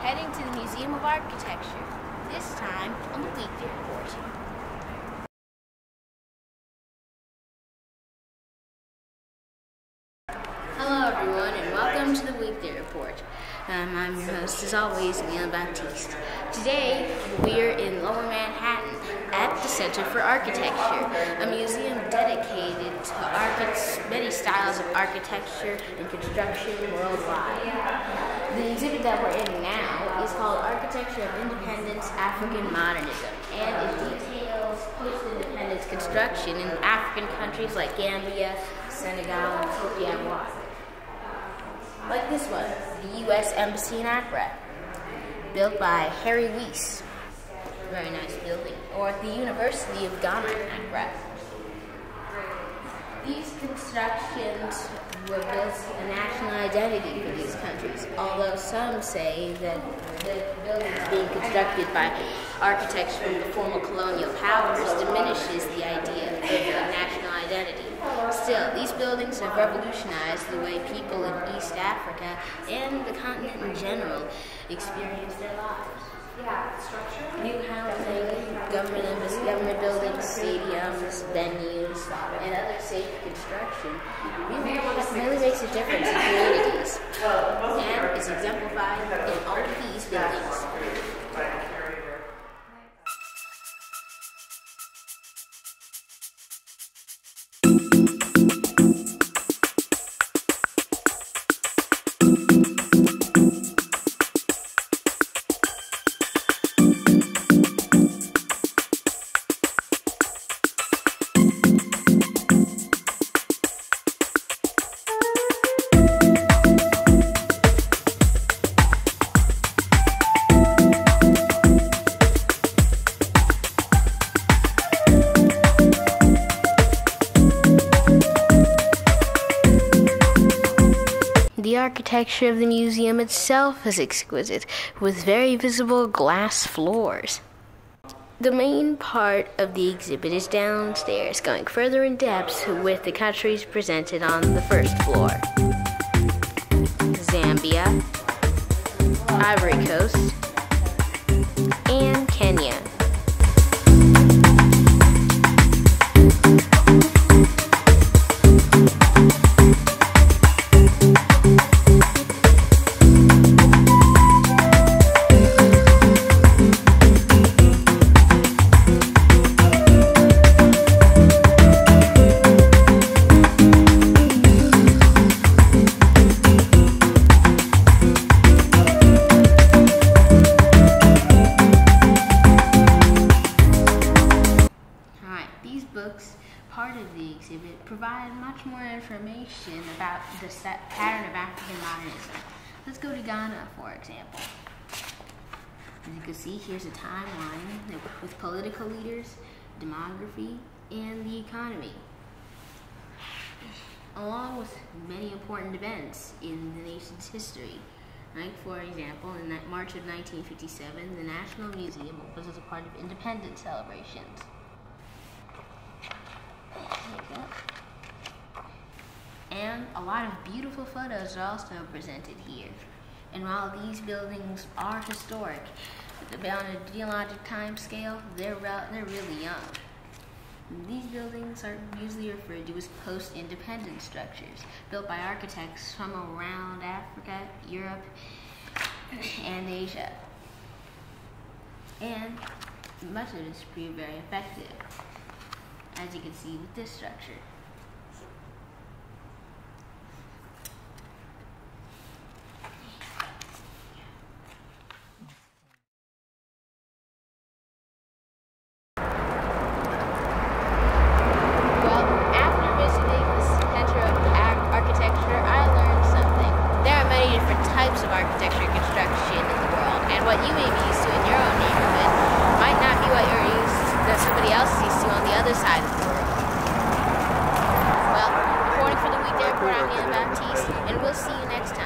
heading to the Museum of Architecture, this time on the Weekday Report. Hello everyone and welcome to the Weekday Report. I'm your host as always, Neil Baptiste. Today we're in Lower Manhattan at the Center for Architecture, a museum dedicated to many styles of architecture and construction worldwide. The exhibit that we're in now is called Architecture of Independence, African Modernism, and it details post-independence construction in African countries like Gambia, Senegal, and Cote d'Ivoire. Like this one, the U.S. Embassy in Accra, built by Harry Weiss. Very nice building. Or the University of Ghana in Accra. These constructions were built a national identity for these countries, although some say that the buildings being constructed by architects from the former colonial powers diminishes the idea of a national identity. Still, these buildings have revolutionized the way people in East Africa and the continent in general experience their lives. New housing, government buildings, stadiums, venues, and other safe construction really makes a difference in communities, and is exemplified in all of these buildings. The architecture of the museum itself is exquisite, with very visible glass floors. The main part of the exhibit is downstairs, going further in depth with the countries presented on the first floor. Zambia, Ivory Coast, and Kenya. Part of the exhibit provide much more information about the pattern of African modernism. Let's go to Ghana, for example. As you can see, here's a timeline with political leaders, demography, and the economy, along with many important events in the nation's history. Like, for example, in March of 1957, the National Museum was as a part of independence celebrations. And a lot of beautiful photos are also presented here. And while these buildings are historic, on a geologic time scale, they're really young. These buildings are usually referred to as post-independence structures, built by architects from around Africa, Europe, and Asia. And much of it is proved very effective, as you can see with this structure. Well, after visiting the Center of Architecture, I learned something. There are many different types of architecture and construction in the world, and what you may be used to in your own neighborhood might not be what that somebody else is used to on the other side of the world. Well, reporting for the Weekday Report, I'm Neil Baptiste, and we'll see you next time.